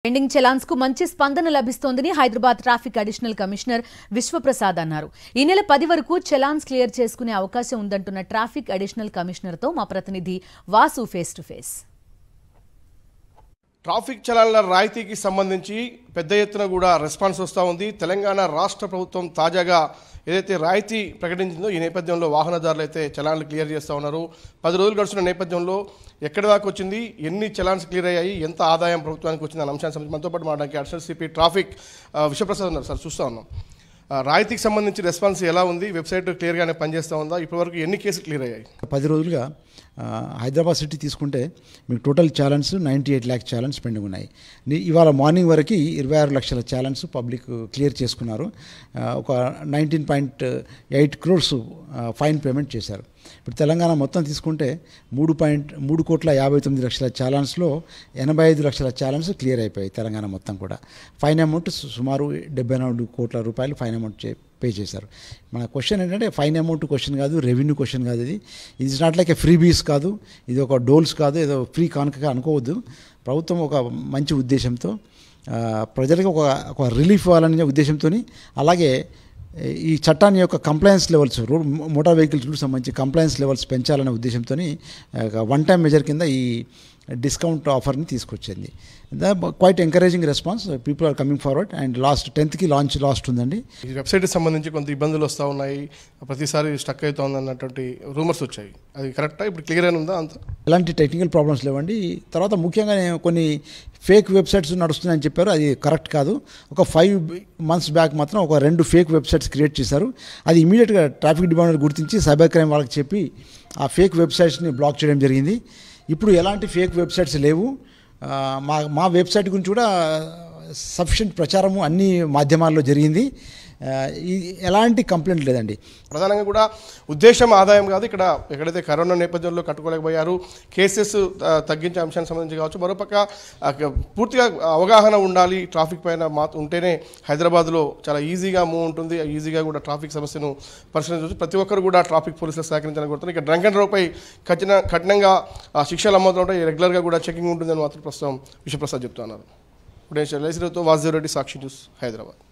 Pending challans కు మంచి స్పందన లభిస్తోందని Hyderabad traffic additional commissioner Vishwaprasad అన్నారు. ఈ నెల 10 వరకు చలాన్స్ క్లియర్ చేసుకునే అవకాశం ఉందంటున్న ట్రాఫిక్ అడిషనల్ కమిషనర్ తో మా ప్రతినిధి Vasu face to face. Traffic చలాన్ల రాయితీకి సంబంధించి పెద్ద ఎత్తున కూడా రెస్పాన్స్ వస్తూ ఉంది. తెలంగాణ రాష్ట్ర ప్రభుత్వం తాజాగా ఏదైతే రాయితీ ప్రకటించిందో ఈ నేపథ్యంలో వాహనదారులు అయితే చలాన్లు క్లియర్ చేస్తూ ఉన్నారు. 10 రోజులు గడుస్తున్న నేపథ్యంలో ఎక్కడి దాకా వచ్చింది, ఎన్ని చలాన్స్ క్లియర్ అయ్యాయి, ఎంత ఆదాయం ప్రభుత్వానికి వచ్చింది అనే అంశాన్ని సంబంధించి మనతో పాటు మాట్లాడడానికి అడిషనల్ సిపి ట్రాఫిక్ విశ్వప్రసాద్ ఉన్నారు. సార్, చూస్తూ ఉన్నాం రాయితీకి సంబంధించి రెస్పాన్స్ ఎలా ఉంది, వెబ్సైట్ క్లియర్గానే పనిచేస్తూ ఉందా, ఇప్పటివరకు ఎన్ని కేసులు క్లియర్ అయ్యాయి? 10 రోజులుగా హైదరాబాద్ సిటీ తీసుకుంటే మీకు total challenge 98 lakh challenge pending ఉన్నాయి. ఇవాళ మార్నింగ్ వరకు 26 లక్షల ఛాలెంజ్ పబ్లిక్ క్లియర్ చేసుకున్నారు. ఒక 19.8 crores ఫైన్ పేమెంట్ చేశారు. ఇప్పుడు తెలంగాణ మొత్తం తీసుకుంటే 3.59 లక్షల ఛాలెంజ్లో 85 లక్షల ఛాలెంజ్ క్లియర్ అయిపోయాయి. తెలంగాణ మొత్తం కూడా ఫైన్ అమౌంట్ సుమారు 74 కోట్ల రూపాయలు ఫైన్ అమౌంట్ పే చేశారు. మన క్వశ్చన్ ఏంటంటే ఫైన్ అమౌంట్ క్వశ్చన్ కాదు, రెవెన్యూ క్వశ్చన్ కాదు. ఇది it's not like A free బీస్ కాదు, ఇది ఒక డోల్స్ కాదు, ఏదో ఫ్రీ కానుకగా అనుకోవద్దు. ప్రభుత్వం ఒక మంచి ఉద్దేశంతో ప్రజలకు ఒక రిలీఫ్ ఇవ్వాలనే ఉద్దేశంతో, అలాగే ఈ చట్టాన్ని యొక్క compliance levels, motor vehicles rules సంబంధించి కంప్లయన్స్ లెవెల్స్ పెంచాలనే ఉద్దేశంతో వన్ టైం మెజర్ కింద ఈ డిస్కౌంట్ ఆఫర్ని తీసుకొచ్చింది. Quite encouraging response, people are coming forward. And 10th last ఉందండి. ఈ వెబ్సైట్కి సంబంధించి కొంత ఇబ్బందులు వస్తూ ఉన్నాయి, ప్రతిసారి స్టక్ అవుతా ఉంది అన్నటువంటి రూమర్స్ వచ్చాయి. అది కరెక్టా? ఇప్పుడు క్లియర్ అయిన ఉందా? అంత ఎలాంటి టెక్నికల్ ప్రాబ్లమ్స్ లేవండి. తర్వాత ముఖ్యంగా కొన్ని ఫేక్ వెబ్సైట్స్ నడుస్తున్నాయని చెప్పారు, అది కరెక్ట్ కాదు. ఒక 5 months బ్యాక్ మాత్రం ఒక 2 ఫేక్ వెబ్సైట్స్ క్రియేట్ చేశారు. అది ఇమీడియట్గా ట్రాఫిక్ డిపార్ట్మెంట్ గుర్తించి సైబర్ క్రైమ్ వాళ్ళకి చెప్పి ఆ ఫేక్ వెబ్సైట్స్ని బ్లాక్ చేయడం జరిగింది. ఇప్పుడు ఎలాంటి ఫేక్ వెబ్సైట్స్ లేవు. మా వెబ్సైట్ గురించి కూడా సఫిషియెంట్ ప్రచారము అన్ని మాధ్యమాల్లో జరిగింది. ఎలాంటి కంప్లైంట్ లేదండి. ప్రధానంగా కూడా ఉద్దేశం ఆదాయం కాదు, ఇక్కడ ఎక్కడైతే కరోనా నేపథ్యంలో కట్టుకోలేకపోయారు, కేసెస్ తగ్గించే అంశానికి సంబంధించి కావచ్చు. మరోపక్క పూర్తిగా అవగాహన ఉండాలి ట్రాఫిక్ పైన ఉంటేనే హైదరాబాద్లో చాలా ఈజీగా మూవ్ ఉంటుంది, ఈజీగా కూడా ట్రాఫిక్ సమస్యను పరిశీలించవచ్చు. ప్రతి ఒక్కరు కూడా ట్రాఫిక్ పోలీసులు సహకరించాలని కోరుతున్నారు. ఇక డ్రంక్ అండ్ డ్రైవ్పై కఠినంగా శిక్షలు అమలు ఉంటాయి, రెగ్యులర్గా కూడా చెకింగ్ ఉంటుందని మాత్రం ప్రస్తుతం విశ్వప్రసాద్ చెప్తున్నారు. ఇప్పుడు వాసుదేవ్ రెడ్డి, సాక్షి న్యూస్, హైదరాబాద్.